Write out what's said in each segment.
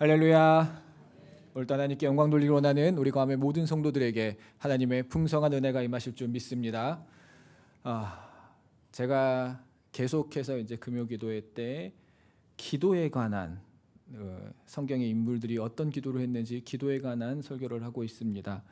할렐루야. 오늘도 하나님께 영광 돌리기 원하는 우리 과함의 모든 성도들에게 하나님의 풍성한 은혜가 임하실 줄 믿습니다. 제가 계속해서 이제 금요기도회 때 기도에 관한 성경의 인물들이 어떤 기도를 했는지 기도에 관한 설교를 하고 있습니다.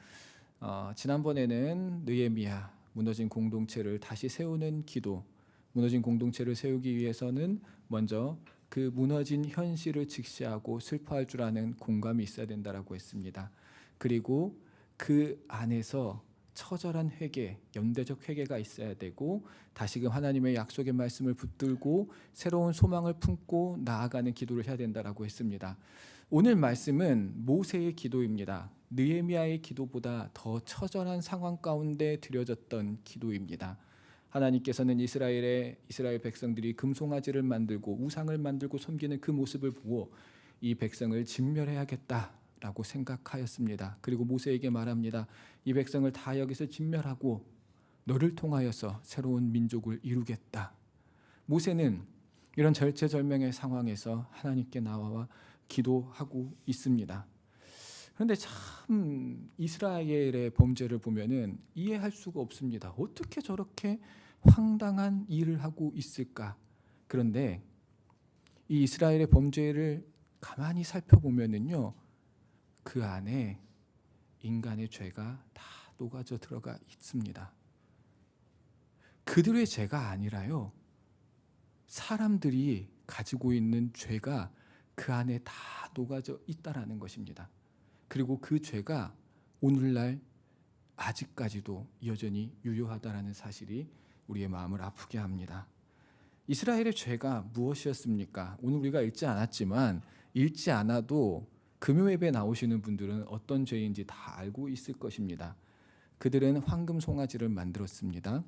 지난번에는 느헤미야, 무너진 공동체를 다시 세우는 기도, 무너진 공동체를 세우기 위해서는 먼저 그 무너진 현실을 직시하고 슬퍼할 줄 아는 공감이 있어야 된다라고 했습니다. 그리고 그 안에서 처절한 회개, 연대적 회개가 있어야 되고 다시금 하나님의 약속의 말씀을 붙들고 새로운 소망을 품고 나아가는 기도를 해야 된다라고 했습니다. 오늘 말씀은 모세의 기도입니다. 느헤미야의 기도보다 더 처절한 상황 가운데 드려졌던 기도입니다. 하나님께서는 이스라엘 백성들이 금송아지를 만들고 우상을 만들고 섬기는 그 모습을 보고 이 백성을 진멸해야겠다라고 생각하였습니다. 그리고 모세에게 말합니다. 이 백성을 다 여기서 진멸하고 너를 통하여서 새로운 민족을 이루겠다. 모세는 이런 절체절명의 상황에서 하나님께 나와 기도하고 있습니다. 그런데 참 이스라엘의 범죄를 보면은 이해할 수가 없습니다. 어떻게 저렇게 황당한 일을 하고 있을까? 그런데 이 이스라엘의 범죄를 가만히 살펴보면은요, 그 안에 인간의 죄가 다 녹아져 들어가 있습니다. 그들의 죄가 아니라요, 사람들이 가지고 있는 죄가 그 안에 다 녹아져 있다라는 것입니다. 그리고 그 죄가 오늘날 아직까지도 여전히 유효하다라는 사실이 우리의 마음을 아프게 합니다. 이스라엘의 죄가 무엇이었습니까? 오늘 우리가 읽지 않았지만 읽지 않아도 금요 예배 나오시는 분들은 어떤 죄인지 다 알고 있을 것입니다. 그들은 황금 송아지를 만들었습니다.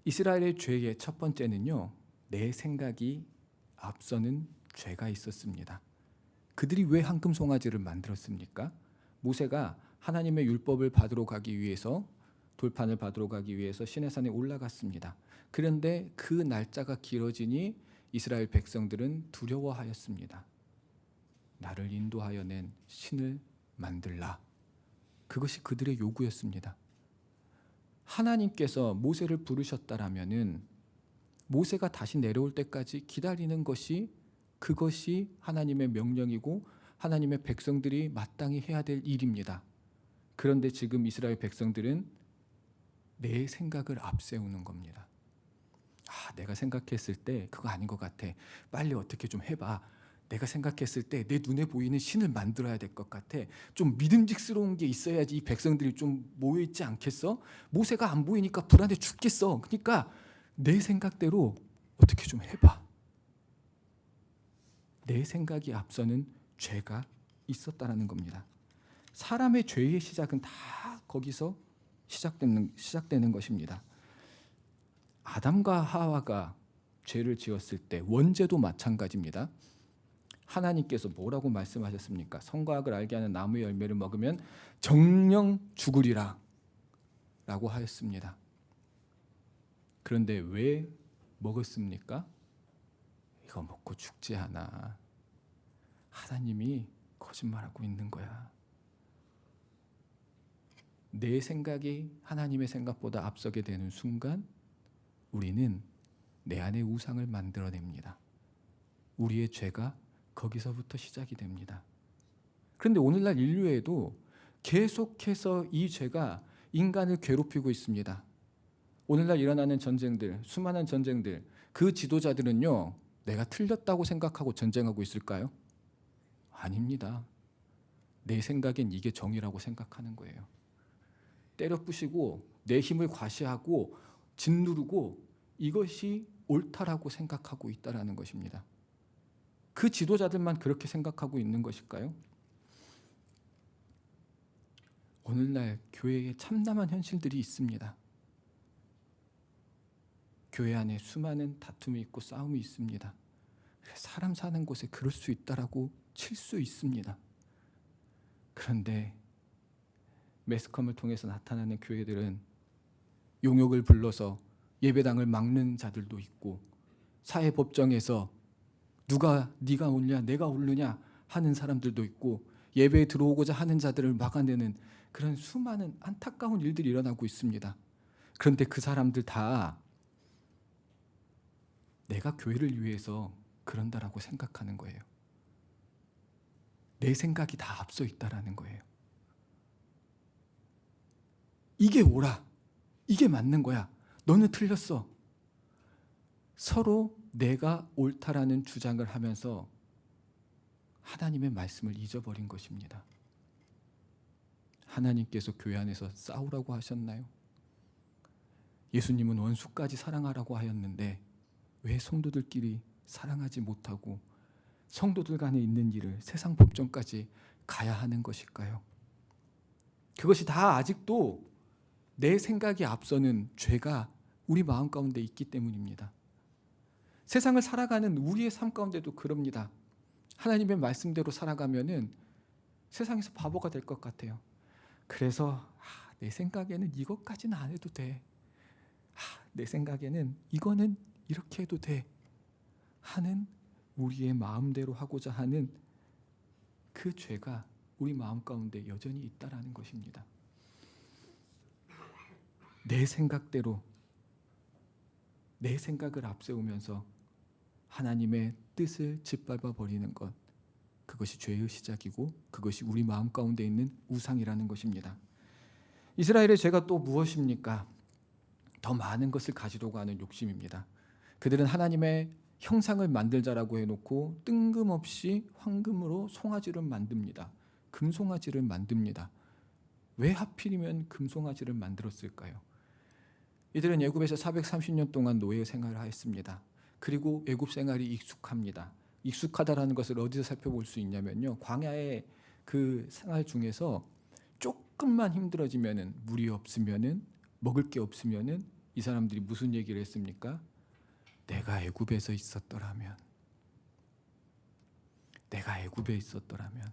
이스라엘의 죄의 첫 번째는요, 내 생각이 앞서는 죄가 있었습니다. 그들이 왜 황금 송아지를 만들었습니까? 모세가 하나님의 율법을 받으러 가기 위해서, 돌판을 받으러 가기 위해서 시내산에 올라갔습니다. 그런데 그 날짜가 길어지니 이스라엘 백성들은 두려워하였습니다. 나를 인도하여 낸 신을 만들라. 그것이 그들의 요구였습니다. 하나님께서 모세를 부르셨다라면은 모세가 다시 내려올 때까지 기다리는 것이, 그것이 하나님의 명령이고 하나님의 백성들이 마땅히 해야 될 일입니다. 그런데 지금 이스라엘 백성들은 내 생각을 앞세우는 겁니다. 내가 생각했을 때 그거 아닌 것 같아. 빨리 어떻게 좀 해봐. 내가 생각했을 때 내 눈에 보이는 신을 만들어야 될 것 같아. 좀 믿음직스러운 게 있어야지 이 백성들이 좀 모여있지 않겠어? 모세가 안 보이니까 불안해 죽겠어. 그러니까 내 생각대로 어떻게 좀 해봐. 내 생각이 앞서는 죄가 있었다라는 겁니다. 사람의 죄의 시작은 다 거기서 시작되는 것입니다. 아담과 하와가 죄를 지었을 때 원죄도 마찬가지입니다. 하나님께서 뭐라고 말씀하셨습니까? 선과 악을 알게 하는 나무의 열매를 먹으면 정령 죽으리라 라고 하였습니다. 그런데 왜 먹었습니까? 이거 먹고 죽지 않아. 하나님이 거짓말하고 있는 거야. 내 생각이 하나님의 생각보다 앞서게 되는 순간 우리는 내 안에 우상을 만들어냅니다. 우리의 죄가 거기서부터 시작이 됩니다. 그런데 오늘날 인류에도 계속해서 이 죄가 인간을 괴롭히고 있습니다. 오늘날 일어나는 전쟁들, 수많은 전쟁들, 그 지도자들은요, 내가 틀렸다고 생각하고 전쟁하고 있을까요? 아닙니다. 내 생각엔 이게 정의라고 생각하는 거예요. 때려 부시고 내 힘을 과시하고 짓누르고 이것이 옳다라고 생각하고 있다라는 것입니다. 그 지도자들만 그렇게 생각하고 있는 것일까요? 오늘날 교회에 참담한 현실들이 있습니다. 교회 안에 수많은 다툼이 있고 싸움이 있습니다. 사람 사는 곳에 그럴 수 있다라고 칠 수 있습니다. 그런데 매스컴을 통해서 나타나는 교회들은 용역을 불러서 예배당을 막는 자들도 있고, 사회법정에서 네가 옳냐 내가 옳느냐 하는 사람들도 있고 예배에 들어오고자 하는 자들을 막아내는 그런 수많은 안타까운 일들이 일어나고 있습니다. 그런데 그 사람들 다 내가 교회를 위해서 그런다라고 생각하는 거예요. 내 생각이 다 앞서 있다라는 거예요. 이게 옳아. 이게 맞는 거야. 너는 틀렸어. 서로 내가 옳다라는 주장을 하면서 하나님의 말씀을 잊어버린 것입니다. 하나님께서 교회 안에서 싸우라고 하셨나요? 예수님은 원수까지 사랑하라고 하였는데 왜 성도들끼리 사랑하지 못하고 성도들 간에 있는 일을 세상 법정까지 가야 하는 것일까요? 그것이 다 아직도 내 생각이 앞서는 죄가 우리 마음 가운데 있기 때문입니다. 세상을 살아가는 우리의 삶 가운데도 그럽니다. 하나님의 말씀대로 살아가면은 세상에서 바보가 될 것 같아요. 그래서 내 생각에는 이것까지는 안 해도 돼. 내 생각에는 이거는 이렇게 해도 돼. 하는 우리의 마음대로 하고자 하는 그 죄가 우리 마음 가운데 여전히 있다라는 것입니다. 내 생각대로 내 생각을 앞세우면서 하나님의 뜻을 짓밟아 버리는 것, 그것이 죄의 시작이고 그것이 우리 마음 가운데 있는 우상이라는 것입니다. 이스라엘의 죄가 또 무엇입니까? 더 많은 것을 가지려고 하는 욕심입니다. 그들은 하나님의 형상을 만들자라고 해놓고 뜬금없이 황금으로 송아지를 만듭니다. 금송아지를 만듭니다. 왜 하필이면 금송아지를 만들었을까요? 이들은 애굽에서 430년 동안 노예 생활을 했습니다. 그리고 애굽 생활이 익숙합니다. 익숙하다라는 것을 어디서 살펴볼 수 있냐면요, 광야의 그 생활 중에서 조금만 힘들어지면은, 물이 없으면은, 먹을 게 없으면은 이 사람들이 무슨 얘기를 했습니까? 내가 애굽에서 있었더라면, 내가 애굽에 있었더라면.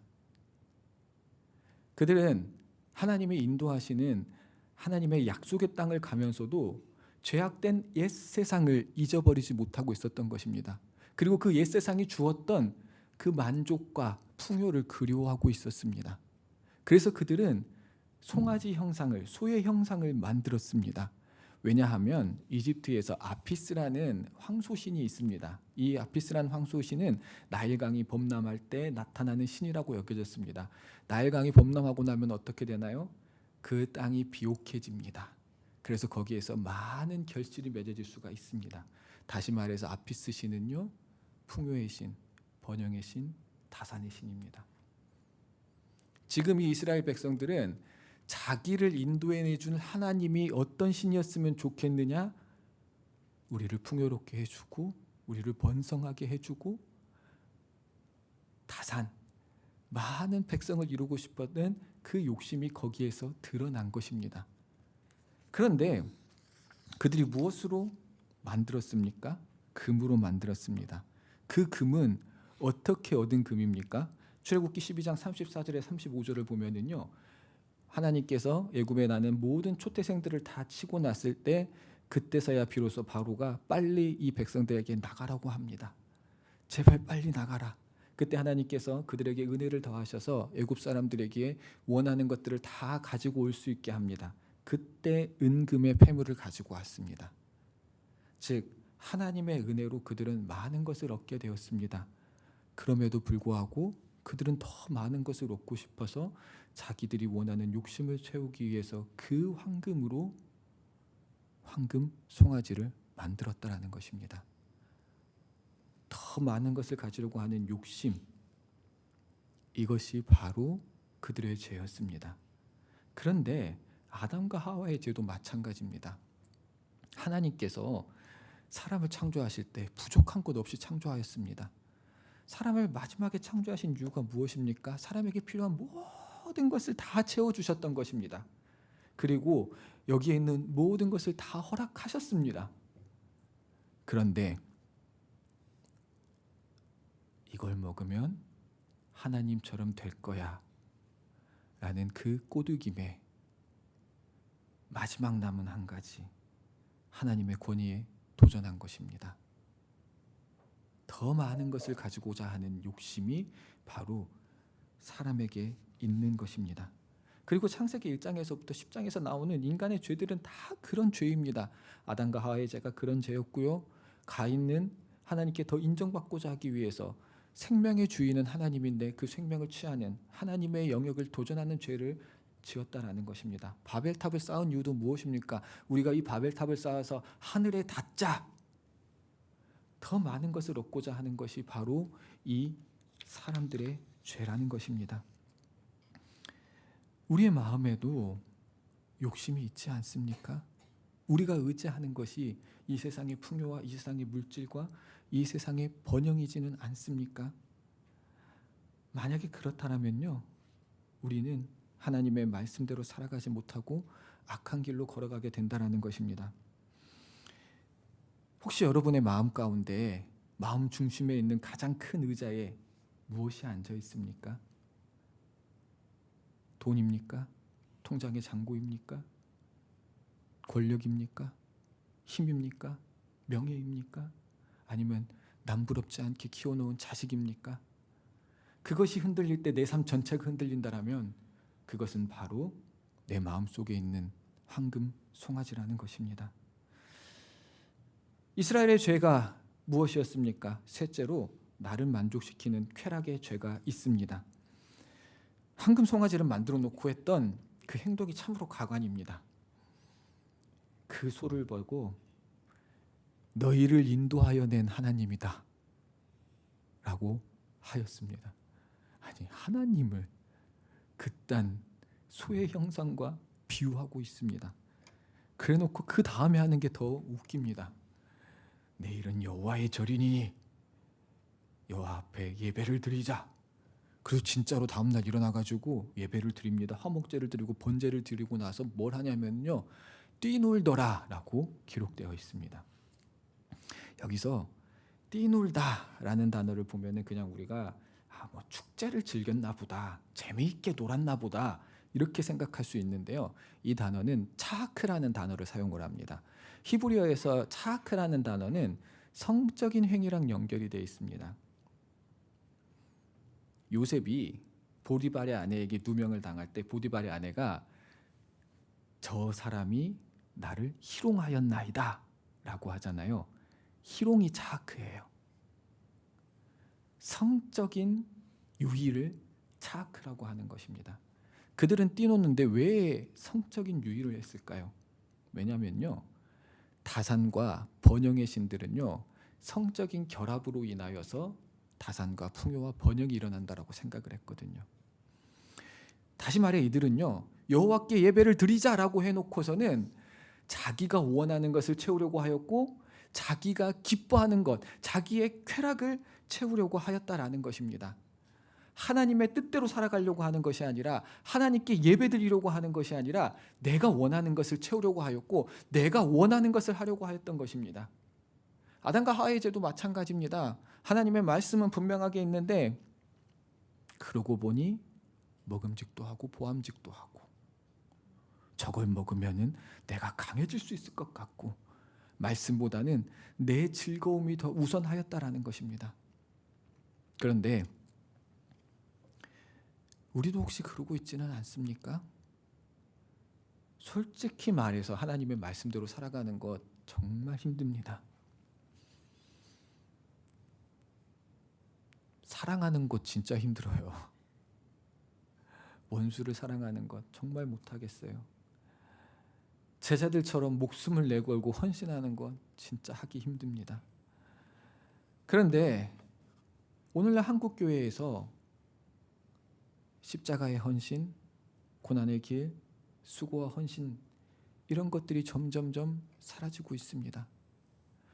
그들은 하나님이 인도하시는 하나님의 약속의 땅을 가면서도 죄악된 옛 세상을 잊어버리지 못하고 있었던 것입니다. 그리고 그 옛 세상이 주었던 그 만족과 풍요를 그리워하고 있었습니다. 그래서 그들은 송아지 형상을, 소의 형상을 만들었습니다. 왜냐하면 이집트에서 아피스라는 황소신이 있습니다. 이 아피스라는 황소신은 나일강이 범람할 때 나타나는 신이라고 여겨졌습니다. 나일강이 범람하고 나면 어떻게 되나요? 그 땅이 비옥해집니다. 그래서 거기에서 많은 결실이 맺어질 수가 있습니다. 다시 말해서 아피스 신은요, 풍요의 신, 번영의 신, 다산의 신입니다. 지금 이 이스라엘 백성들은 자기를 인도해내준 하나님이 어떤 신이었으면 좋겠느냐? 우리를 풍요롭게 해주고 우리를 번성하게 해주고 다산, 많은 백성을 이루고 싶었던 그 욕심이 거기에서 드러난 것입니다. 그런데 그들이 무엇으로 만들었습니까? 금으로 만들었습니다. 그 금은 어떻게 얻은 금입니까? 출애굽기 12장 34절에 35절을 보면은요, 하나님께서 애굽에 나는 모든 초태생들을 다 치고 났을 때 그때서야 비로소 바로가 빨리 이 백성들에게 나가라고 합니다. 제발 빨리 나가라. 그때 하나님께서 그들에게 은혜를 더하셔서 애굽 사람들에게 원하는 것들을 다 가지고 올 수 있게 합니다. 그때 은금의 폐물을 가지고 왔습니다. 즉 하나님의 은혜로 그들은 많은 것을 얻게 되었습니다. 그럼에도 불구하고 그들은 더 많은 것을 얻고 싶어서 자기들이 원하는 욕심을 채우기 위해서 그 황금으로 황금 송아지를 만들었다라는 것입니다. 더 많은 것을 가지려고 하는 욕심, 이것이 바로 그들의 죄였습니다. 그런데 아담과 하와의 죄도 마찬가지입니다. 하나님께서 사람을 창조하실 때 부족한 것 없이 창조하였습니다. 사람을 마지막에 창조하신 이유가 무엇입니까? 사람에게 필요한 모든 것을 다 채워주셨던 것입니다. 그리고 여기에 있는 모든 것을 다 허락하셨습니다. 그런데 이걸 먹으면 하나님처럼 될 거야 라는 그 꼬드김에 마지막 남은 한 가지, 하나님의 권위에 도전한 것입니다. 더 많은 것을 가지고자 하는 욕심이 바로 사람에게 있는 것입니다. 그리고 창세기 1장에서부터 10장에서 나오는 인간의 죄들은 다 그런 죄입니다. 아담과 하와의 죄가 그런 죄였고요. 가인은 하나님께 더 인정받고자 하기 위해서 생명의 주인은 하나님인데 그 생명을 취하는 하나님의 영역을 도전하는 죄를 지었다라는 것입니다. 바벨탑을 쌓은 이유도 무엇입니까? 우리가 이 바벨탑을 쌓아서 하늘에 닿자 더 많은 것을 얻고자 하는 것이 바로 이 사람들의 죄라는 것입니다. 우리의 마음에도 욕심이 있지 않습니까? 우리가 의지하는 것이 이 세상의 풍요와 이 세상의 물질과 이 세상의 번영이지는 않습니까? 만약에 그렇다면요, 우리는 하나님의 말씀대로 살아가지 못하고 악한 길로 걸어가게 된다는 것입니다. 혹시 여러분의 마음 가운데 마음 중심에 있는 가장 큰 의자에 무엇이 앉아 있습니까? 돈입니까? 통장의 잔고입니까? 권력입니까? 힘입니까? 명예입니까? 아니면 남부럽지 않게 키워놓은 자식입니까? 그것이 흔들릴 때 내 삶 전체가 흔들린다라면 그것은 바로 내 마음속에 있는 황금 송아지라는 것입니다. 이스라엘의 죄가 무엇이었습니까? 셋째로 나를 만족시키는 쾌락의 죄가 있습니다. 황금 송아지를 만들어 놓고 했던 그 행동이 참으로 가관입니다. 그 소를 보고 너희를 인도하여 낸 하나님이다 라고 하였습니다. 아니, 하나님을 그딴 소의 형상과 비유하고 있습니다. 그래 놓고 그 다음에 하는 게 더 웃깁니다. 내일은 여호와의 절이니 여호와 앞에 예배를 드리자. 그래서 진짜로 다음날 일어나가지고 예배를 드립니다. 화목제를 드리고 번제를 드리고 나서 뭘 하냐면요, 뛰놀더라 라고 기록되어 있습니다. 여기서 뛰놀다라는 단어를 보면은 그냥 우리가 뭐 축제를 즐겼나 보다, 재미있게 놀았나 보다 이렇게 생각할 수 있는데요, 이 단어는 차하크라는 단어를 사용을 합니다. 히브리어에서 차하크라는 단어는 성적인 행위랑 연결이 되어 있습니다. 요셉이 보디발의 아내에게 누명을 당할 때 보디발의 아내가 저 사람이 나를 희롱하였나이다 라고 하잖아요. 희롱이 차하크예요. 성적인 유희를 차하크라고 하는 것입니다. 그들은 뛰노는데 왜 성적인 유희를 했을까요? 왜냐면요, 다산과 번영의 신들은요, 성적인 결합으로 인하여서 다산과 풍요와 번영이 일어난다라고 생각을 했거든요. 다시 말해 이들은요, 여호와께 예배를 드리자라고 해놓고서는 자기가 원하는 것을 채우려고 하였고 자기가 기뻐하는 것, 자기의 쾌락을 채우려고 하였다라는 것입니다. 하나님의 뜻대로 살아가려고 하는 것이 아니라, 하나님께 예배드리려고 하는 것이 아니라 내가 원하는 것을 채우려고 하였고 내가 원하는 것을 하려고 하였던 것입니다. 아담과 하와의 죄도 마찬가지입니다. 하나님의 말씀은 분명하게 있는데 그러고 보니 먹음직도 하고 보암직도 하고, 저걸 먹으면은 내가 강해질 수 있을 것 같고, 말씀보다는 내 즐거움이 더 우선하였다라는 것입니다. 그런데 우리도 혹시 그러고 있지는 않습니까? 솔직히 말해서 하나님의 말씀대로 살아가는 것 정말 힘듭니다. 사랑하는 것 진짜 힘들어요. 원수를 사랑하는 것 정말 못하겠어요. 제자들처럼 목숨을 내걸고 헌신하는 것 진짜 하기 힘듭니다. 그런데 오늘날 한국교회에서 십자가의 헌신, 고난의 길, 수고와 헌신, 이런 것들이 점점점 사라지고 있습니다.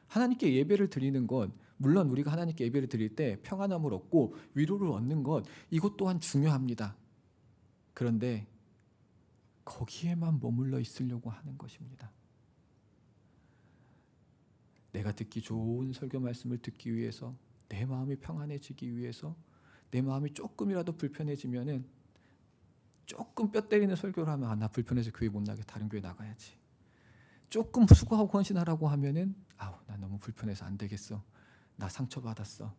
하나님께 예배를 드리는 것, 물론 우리가 하나님께 예배를 드릴 때 평안함을 얻고 위로를 얻는 것, 이것 또한 중요합니다. 그런데 거기에만 머물러 있으려고 하는 것입니다. 내가 듣기 좋은 설교 말씀을 듣기 위해서, 내 마음이 평안해지기 위해서, 내 마음이 조금이라도 불편해지면은 조금 뼈 때리는 설교를 하면 나 불편해서 교회 못 나게 다른 교회 나가야지. 조금 수고하고 헌신하라고 하면은 나 너무 불편해서 안 되겠어. 나 상처받았어.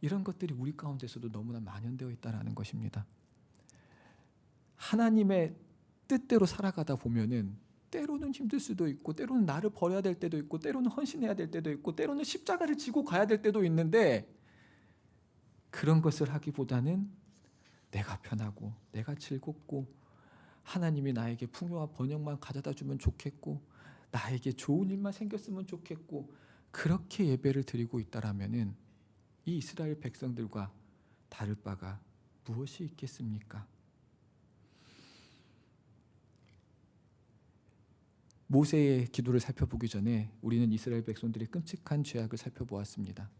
이런 것들이 우리 가운데서도 너무나 만연되어 있다는 것입니다. 하나님의 뜻대로 살아가다 보면은 때로는 힘들 수도 있고, 때로는 나를 버려야 될 때도 있고, 때로는 헌신해야 될 때도 있고, 때로는 십자가를 지고 가야 될 때도 있는데, 그런 것을 하기보다는 내가 편하고 내가 즐겁고 하나님이 나에게 풍요와 번영만 가져다 주면 좋겠고, 나에게 좋은 일만 생겼으면 좋겠고, 그렇게 예배를 드리고 있다라면은 이 이스라엘 백성들과 다를 바가 무엇이 있겠습니까? 모세의 기도를 살펴보기 전에 우리는 이스라엘 백성들의 끔찍한 죄악을 살펴보았습니다.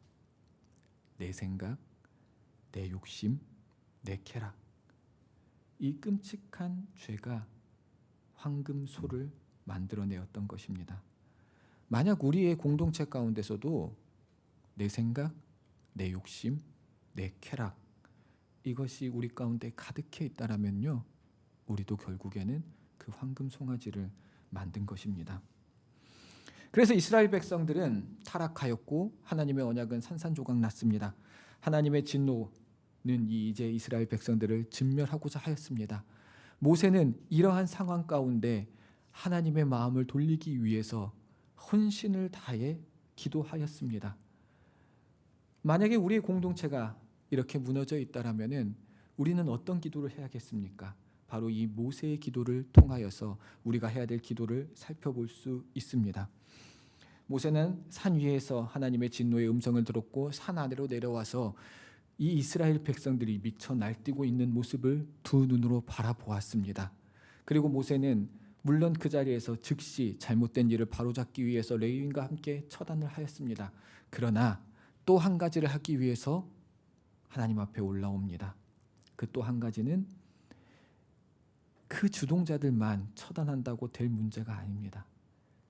내 생각, 내 욕심, 내 쾌락, 이 끔찍한 죄가 황금소를 만들어내었던 것입니다. 만약 우리의 공동체 가운데서도 내 생각, 내 욕심, 내 쾌락, 이것이 우리 가운데 가득해 있다라면요, 우리도 결국에는 그 황금 송아지를 만든 것입니다. 그래서 이스라엘 백성들은 타락하였고 하나님의 언약은 산산조각 났습니다. 하나님의 진노는 이제 이스라엘 백성들을 진멸하고자 하였습니다. 모세는 이러한 상황 가운데 하나님의 마음을 돌리기 위해서 헌신을 다해 기도하였습니다. 만약에 우리의 공동체가 이렇게 무너져 있다라면은 우리는 어떤 기도를 해야겠습니까? 바로 이 모세의 기도를 통하여서 우리가 해야 될 기도를 살펴볼 수 있습니다. 모세는 산 위에서 하나님의 진노의 음성을 들었고 산 아래로 내려와서 이 이스라엘 백성들이 미쳐 날뛰고 있는 모습을 두 눈으로 바라보았습니다. 그리고 모세는 물론 그 자리에서 즉시 잘못된 일을 바로잡기 위해서 레위인과 함께 처단을 하였습니다. 그러나 또 한 가지를 하기 위해서 하나님 앞에 올라옵니다. 그 또 한 가지는 그 주동자들만 처단한다고 될 문제가 아닙니다.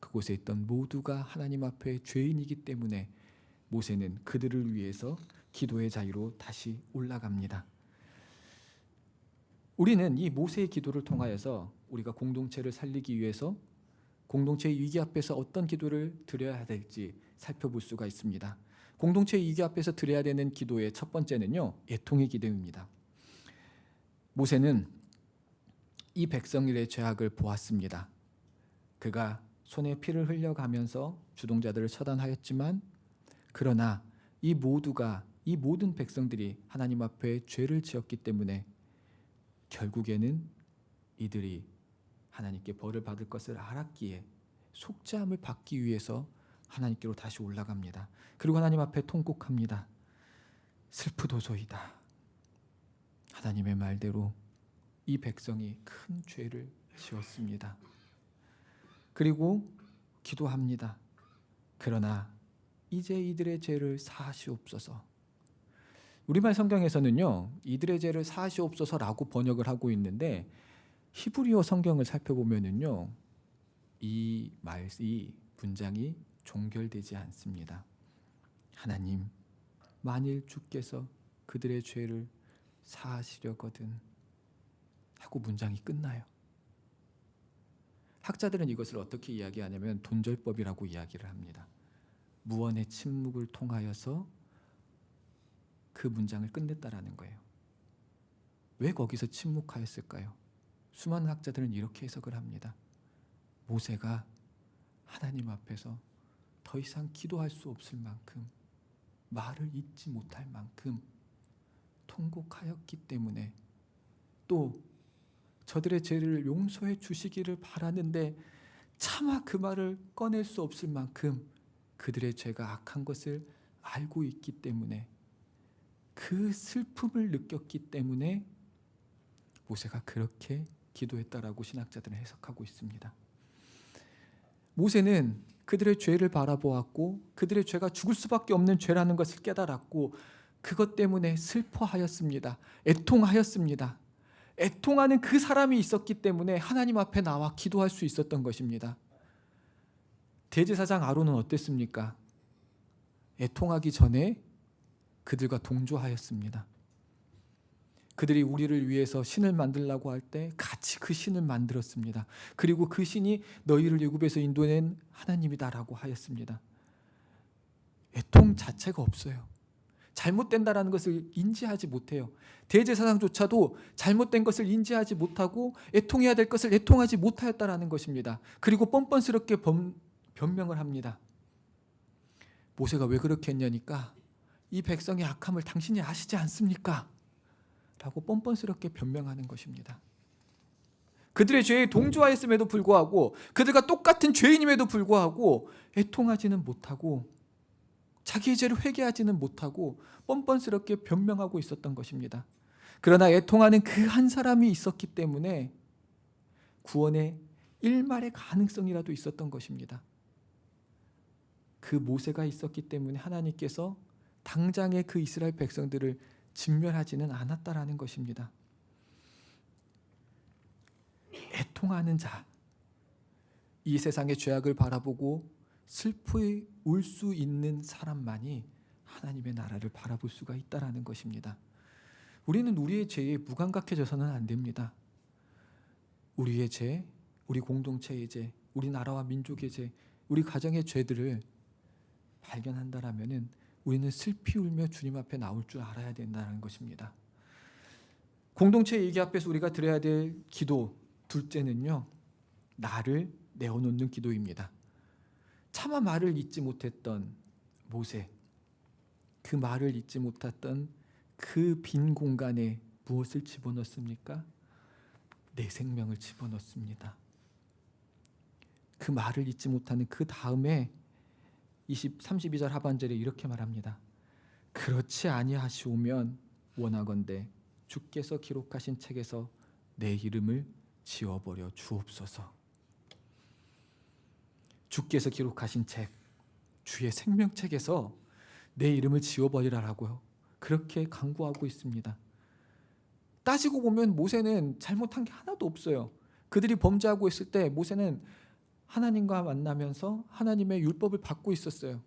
그곳에 있던 모두가 하나님 앞에 죄인이기 때문에 모세는 그들을 위해서 기도의 자리로 다시 올라갑니다. 우리는 이 모세의 기도를 통하여서 우리가 공동체를 살리기 위해서 공동체의 위기 앞에서 어떤 기도를 드려야 될지 살펴볼 수가 있습니다. 공동체의 위기 앞에서 드려야 되는 기도의 첫 번째는요, 애통의 기도입니다. 모세는 이 백성들의 죄악을 보았습니다. 그가 손에 피를 흘려가면서 주동자들을 처단하였지만, 그러나 이 모든 백성들이 하나님 앞에 죄를 지었기 때문에 결국에는 이들이 하나님께 벌을 받을 것을 알았기에 속죄함을 받기 위해서 하나님께로 다시 올라갑니다. 그리고 하나님 앞에 통곡합니다. 슬프도소이다. 하나님의 말대로 이 백성이 큰 죄를 지었습니다. 그리고 기도합니다. 그러나 이제 이들의 죄를 사하시옵소서. 우리말 성경에서는요, 이들의 죄를 사하시옵소서라고 번역을 하고 있는데 히브리어 성경을 살펴보면은요, 이 문장이 종결되지 않습니다. 하나님, 만일 주께서 그들의 죄를 사하시려거든 하고 문장이 끝나요. 학자들은 이것을 어떻게 이야기하냐면 돈절법이라고 이야기를 합니다. 무언의 침묵을 통하여서 그 문장을 끝냈다라는 거예요. 왜 거기서 침묵하였을까요? 수많은 학자들은 이렇게 해석을 합니다. 모세가 하나님 앞에서 더 이상 기도할 수 없을 만큼, 말을 잇지 못할 만큼 통곡하였기 때문에, 또 저들의 죄를 용서해 주시기를 바라는데 차마 그 말을 꺼낼 수 없을 만큼 그들의 죄가 악한 것을 알고 있기 때문에, 그 슬픔을 느꼈기 때문에 모세가 그렇게 기도했다라고 신학자들은 해석하고 있습니다. 모세는 그들의 죄를 바라보았고 그들의 죄가 죽을 수밖에 없는 죄라는 것을 깨달았고 그것 때문에 슬퍼하였습니다. 애통하였습니다. 애통하는 그 사람이 있었기 때문에 하나님 앞에 나와 기도할 수 있었던 것입니다. 대제사장 아론은 어땠습니까? 애통하기 전에 그들과 동조하였습니다. 그들이 우리를 위해서 신을 만들려고 할 때 같이 그 신을 만들었습니다. 그리고 그 신이 너희를 애굽에서 인도낸 하나님이다라고 하였습니다. 애통 자체가 없어요. 잘못된다라는 것을 인지하지 못해요. 대제사장조차도 잘못된 것을 인지하지 못하고 애통해야 될 것을 애통하지 못하였다라는 것입니다. 그리고 뻔뻔스럽게 변명을 합니다. 모세가 왜 그렇게 했냐니까 이 백성의 악함을 당신이 아시지 않습니까? 라고 뻔뻔스럽게 변명하는 것입니다. 그들의 죄에 동조하였음에도 불구하고 그들과 똑같은 죄인임에도 불구하고 애통하지는 못하고 자기의 죄를 회개하지는 못하고 뻔뻔스럽게 변명하고 있었던 것입니다. 그러나 애통하는 그 한 사람이 있었기 때문에 구원의 일말의 가능성이라도 있었던 것입니다. 그 모세가 있었기 때문에 하나님께서 당장의 그 이스라엘 백성들을 진멸하지는 않았다라는 것입니다. 애통하는 자, 이 세상의 죄악을 바라보고 슬프게 울 수 있는 사람만이 하나님의 나라를 바라볼 수가 있다라는 것입니다. 우리는 우리의 죄에 무감각해져서는 안 됩니다. 우리의 죄, 우리 공동체의 죄, 우리 나라와 민족의 죄, 우리 가정의 죄들을 발견한다라면은 우리는 슬피 울며 주님 앞에 나올 줄 알아야 된다는 것입니다. 공동체 얘기 앞에서 우리가 드려야 될 기도 둘째는요, 나를 내어놓는 기도입니다. 차마 말을 잊지 못했던 모세, 그 말을 잊지 못했던 그 빈 공간에 무엇을 집어넣습니까? 내 생명을 집어넣습니다. 그 말을 잊지 못하는 그 다음에 32절 하반절에 이렇게 말합니다. 그렇지 아니하시오면 원하건대 주께서 기록하신 책에서 내 이름을 지워버려 주옵소서. 주께서 기록하신 책, 주의 생명책에서 내 이름을 지워버리라라고요. 그렇게 강구하고 있습니다. 따지고 보면 모세는 잘못한 게 하나도 없어요. 그들이 범죄하고 있을 때 모세는 하나님과 만나면서 하나님의 율법을 받고 있었어요.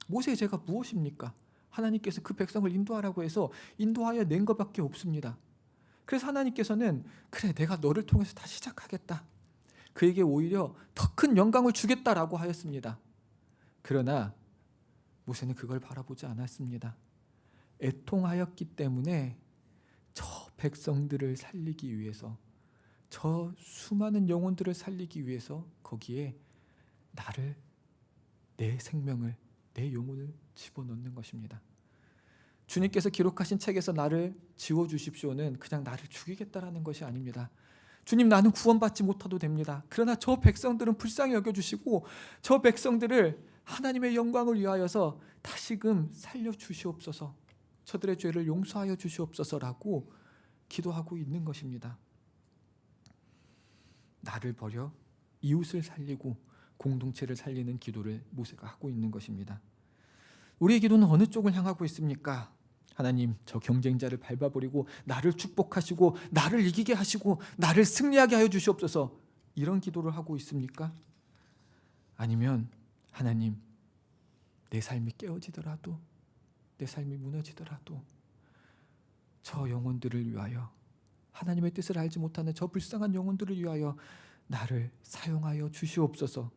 모세의 죄가 무엇입니까? 하나님께서 그 백성을 인도하라고 해서 인도하여 낸 것밖에 없습니다. 그래서 하나님께서는 그래, 내가 너를 통해서 다시 시작하겠다. 그에게 오히려 더 큰 영광을 주겠다라고 하였습니다. 그러나 모세는 그걸 바라보지 않았습니다. 애통하였기 때문에 저 백성들을 살리기 위해서, 저 수많은 영혼들을 살리기 위해서 거기에 나를, 내 생명을, 내 영혼을 집어넣는 것입니다. 주님께서 기록하신 책에서 나를 지워주십시오는 그냥 나를 죽이겠다라는 것이 아닙니다. 주님, 나는 구원받지 못해도 됩니다. 그러나 저 백성들은 불쌍히 여겨주시고 저 백성들을 하나님의 영광을 위하여서 다시금 살려주시옵소서, 저들의 죄를 용서하여 주시옵소서라고 기도하고 있는 것입니다. 나를 버려 이웃을 살리고 공동체를 살리는 기도를 모세가 하고 있는 것입니다. 우리의 기도는 어느 쪽을 향하고 있습니까? 하나님, 저 경쟁자를 밟아버리고 나를 축복하시고 나를 이기게 하시고 나를 승리하게 하여 주시옵소서, 이런 기도를 하고 있습니까? 아니면 하나님, 내 삶이 깨어지더라도, 내 삶이 무너지더라도 저 영혼들을 위하여, 하나님의 뜻을 알지 못하는 저 불쌍한 영혼들을 위하여 나를 사용하여 주시옵소서,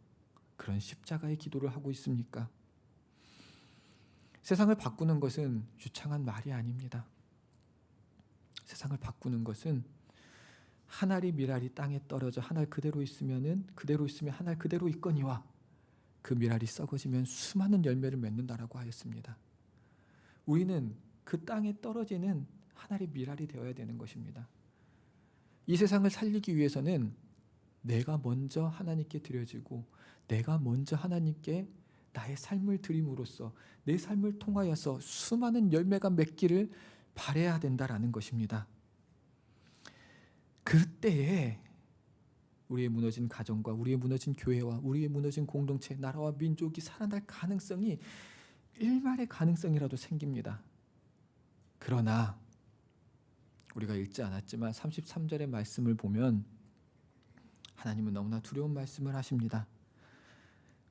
그런 십자가의 기도를 하고 있습니까? 세상을 바꾸는 것은 유창한 말이 아닙니다. 세상을 바꾸는 것은 한 알이 밀알이 땅에 떨어져 한 알 그대로 있으면 한 알 그대로 있거니와 그 밀알이 썩어지면 수많은 열매를 맺는다라고 하였습니다. 우리는 그 땅에 떨어지는 한 알의 밀알이 되어야 되는 것입니다. 이 세상을 살리기 위해서는 내가 먼저 하나님께 드려지고 내가 먼저 하나님께 나의 삶을 드림으로써 내 삶을 통하여서 수많은 열매가 맺기를 바라야 된다라는 것입니다. 그때에 우리의 무너진 가정과 우리의 무너진 교회와 우리의 무너진 공동체, 나라와 민족이 살아날 가능성이 일말의 가능성이라도 생깁니다. 그러나 우리가 읽지 않았지만 33절의 말씀을 보면 하나님은 너무나 두려운 말씀을 하십니다.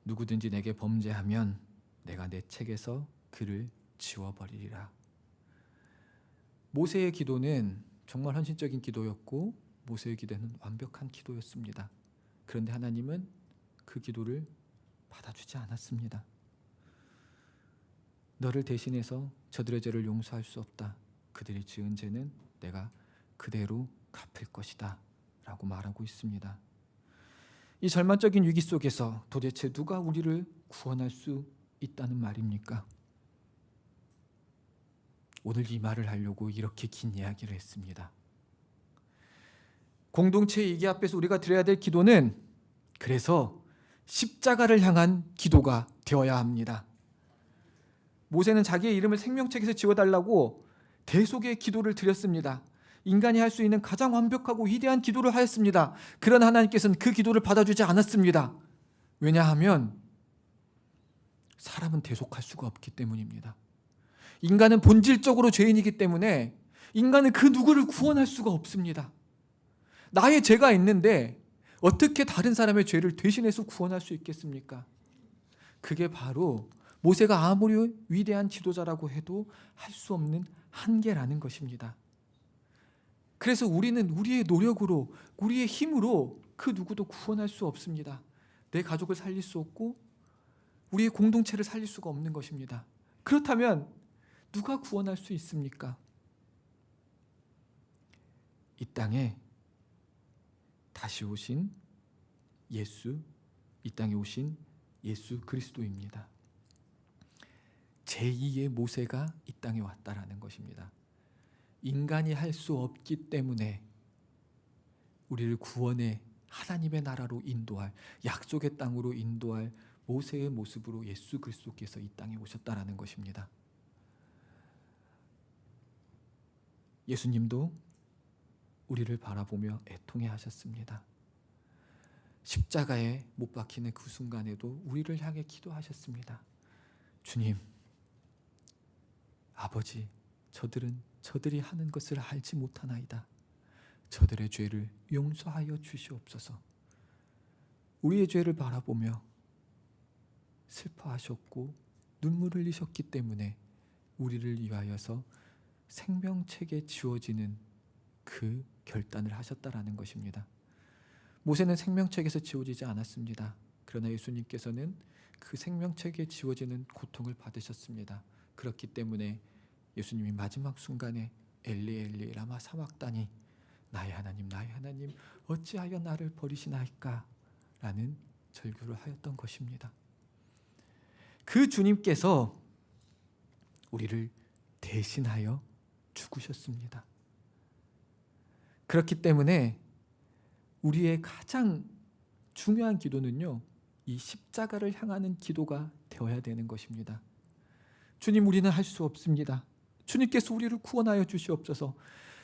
누구든지 내게 범죄하면 내가 내 책에서 그를 지워버리리라. 모세의 기도는 정말 헌신적인 기도였고 모세의 기도는 완벽한 기도였습니다. 그런데 하나님은 그 기도를 받아주지 않았습니다. 너를 대신해서 저들의 죄를 용서할 수 없다. 그들이 지은 죄는 내가 그대로 갚을 것이다 라고 말하고 있습니다. 이 절망적인 위기 속에서 도대체 누가 우리를 구원할 수 있다는 말입니까? 오늘 이 말을 하려고 이렇게 긴 이야기를 했습니다. 공동체의 위기 앞에서 우리가 드려야 될 기도는 그래서 십자가를 향한 기도가 되어야 합니다. 모세는 자기의 이름을 생명책에서 지워달라고 대속의 기도를 드렸습니다. 인간이 할 수 있는 가장 완벽하고 위대한 기도를 하였습니다. 그러나 하나님께서는 그 기도를 받아주지 않았습니다. 왜냐하면 사람은 대속할 수가 없기 때문입니다. 인간은 본질적으로 죄인이기 때문에 인간은 그 누구를 구원할 수가 없습니다. 나의 죄가 있는데 어떻게 다른 사람의 죄를 대신해서 구원할 수 있겠습니까? 그게 바로 모세가 아무리 위대한 지도자라고 해도 할 수 없는 한계라는 것입니다. 그래서 우리는 우리의 노력으로, 우리의 힘으로 그 누구도 구원할 수 없습니다. 내 가족을 살릴 수 없고 우리의 공동체를 살릴 수가 없는 것입니다. 그렇다면 누가 구원할 수 있습니까? 이 땅에 다시 오신 예수, 이 땅에 오신 예수 그리스도입니다. 제2의 모세가 이 땅에 왔다라는 것입니다. 인간이 할 수 없기 때문에 우리를 구원의 하나님의 나라로 인도할, 약속의 땅으로 인도할 모세의 모습으로 예수 그리스도께서 이 땅에 오셨다라는 것입니다. 예수님도 우리를 바라보며 애통해 하셨습니다. 십자가에 못 박히는 그 순간에도 우리를 향해 기도하셨습니다. 주님, 아버지, 저들이 하는 것을 알지 못하나이다. 저들의 죄를 용서하여 주시옵소서. 우리의 죄를 바라보며 슬퍼하셨고 눈물을 흘리셨기 때문에 우리를 위하여서 생명책에 지워지는 그 결단을 하셨다라는 것입니다. 모세는 생명책에서 지워지지 않았습니다. 그러나 예수님께서는 그 생명책에 지워지는 고통을 받으셨습니다. 그렇기 때문에 예수님이 마지막 순간에 엘리 엘리 라마 사박다니, 나의 하나님 나의 하나님 어찌하여 나를 버리시나이까 라는 절규를 하였던 것입니다. 그 주님께서 우리를 대신하여 죽으셨습니다. 그렇기 때문에 우리의 가장 중요한 기도는요, 이 십자가를 향하는 기도가 되어야 되는 것입니다. 주님, 우리는 할 수 없습니다. 주님께서 우리를 구원하여 주시옵소서.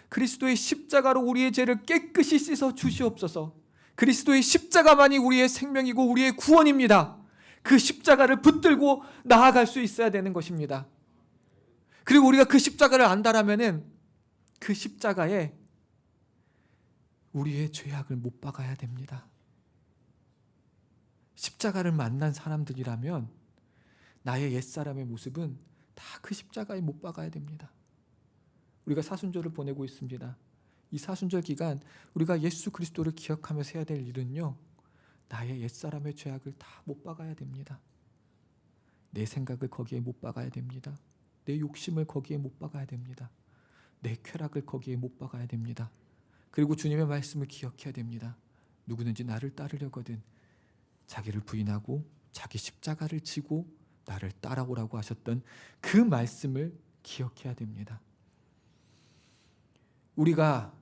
그리스도의 십자가로 우리의 죄를 깨끗이 씻어 주시옵소서. 그리스도의 십자가만이 우리의 생명이고 우리의 구원입니다. 그 십자가를 붙들고 나아갈 수 있어야 되는 것입니다. 그리고 우리가 그 십자가를 안다라면은 그 십자가에 우리의 죄악을 못 박아야 됩니다. 십자가를 만난 사람들이라면 나의 옛사람의 모습은 다 그 십자가에 못 박아야 됩니다. 우리가 사순절을 보내고 있습니다. 이 사순절 기간 우리가 예수 그리스도를 기억하면서 해야 될 일은요, 나의 옛사람의 죄악을 다 못 박아야 됩니다. 내 생각을 거기에 못 박아야 됩니다. 내 욕심을 거기에 못 박아야 됩니다. 내 쾌락을 거기에 못 박아야 됩니다. 그리고 주님의 말씀을 기억해야 됩니다. 누구든지 나를 따르려거든 자기를 부인하고 자기 십자가를 지고 나를 따라오라고 하셨던 그 말씀을 기억해야 됩니다. 우리가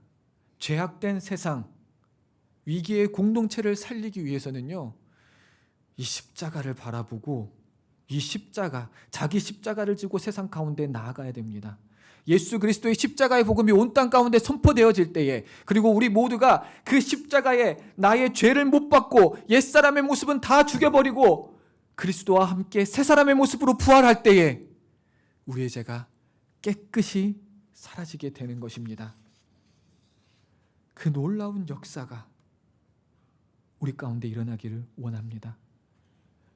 죄악된 세상, 위기의 공동체를 살리기 위해서는요, 이 십자가를 바라보고 이 십자가, 자기 십자가를 지고 세상 가운데 나아가야 됩니다. 예수 그리스도의 십자가의 복음이 온 땅 가운데 선포되어질 때에, 그리고 우리 모두가 그 십자가에 나의 죄를 못 받고 옛사람의 모습은 다 죽여버리고 그리스도와 함께 새 사람의 모습으로 부활할 때에 우리의 죄가 깨끗이 사라지게 되는 것입니다. 그 놀라운 역사가 우리 가운데 일어나기를 원합니다.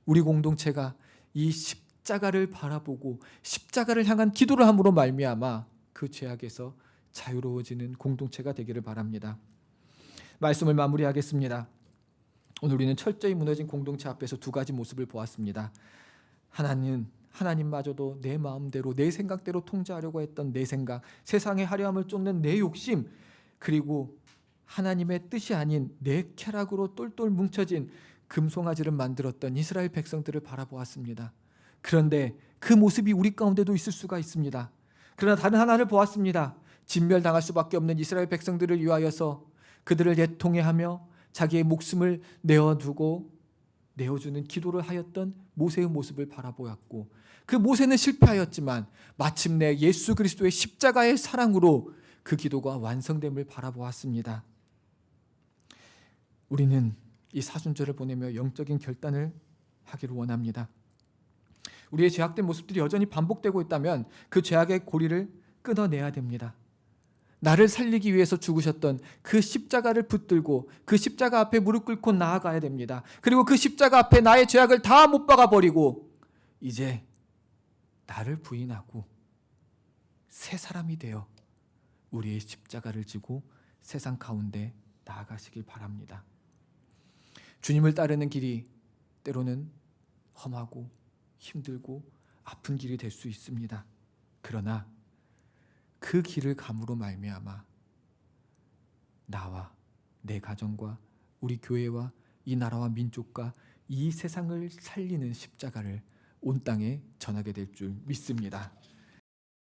우리 공동체가 이 십자가를 바라보고 십자가를 향한 기도를 함으로 말미암아 그 죄악에서 자유로워지는 공동체가 되기를 바랍니다. 말씀을 마무리하겠습니다. 오늘 우리는 철저히 무너진 공동체 앞에서 두 가지 모습을 보았습니다. 하나는 하나님마저도 내 마음대로 내 생각대로 통제하려고 했던 내 생각, 세상의 화려함을 쫓는 내 욕심, 그리고 하나님의 뜻이 아닌 내 쾌락으로 똘똘 뭉쳐진 금송아지를 만들었던 이스라엘 백성들을 바라보았습니다. 그런데 그 모습이 우리 가운데도 있을 수가 있습니다. 그러나 다른 하나를 보았습니다. 진멸당할 수밖에 없는 이스라엘 백성들을 위하여서 그들을 애통해하며 자기의 목숨을 내어주는 기도를 하였던 모세의 모습을 바라보았고, 그 모세는 실패하였지만 마침내 예수 그리스도의 십자가의 사랑으로 그 기도가 완성됨을 바라보았습니다. 우리는 이 사순절을 보내며 영적인 결단을 하기를 원합니다. 우리의 죄악된 모습들이 여전히 반복되고 있다면 그 죄악의 고리를 끊어내야 됩니다. 나를 살리기 위해서 죽으셨던 그 십자가를 붙들고 그 십자가 앞에 무릎 꿇고 나아가야 됩니다. 그리고 그 십자가 앞에 나의 죄악을 다 못 박아 버리고 이제 나를 부인하고 새 사람이 되어 우리의 십자가를 지고 세상 가운데 나아가시길 바랍니다. 주님을 따르는 길이 때로는 험하고 힘들고 아픈 길이 될 수 있습니다. 그러나 그 길을 감으로 말미암아 나와 내 가정과 우리 교회와 이 나라와 민족과 이 세상을 살리는 십자가를 온 땅에 전하게 될 줄 믿습니다.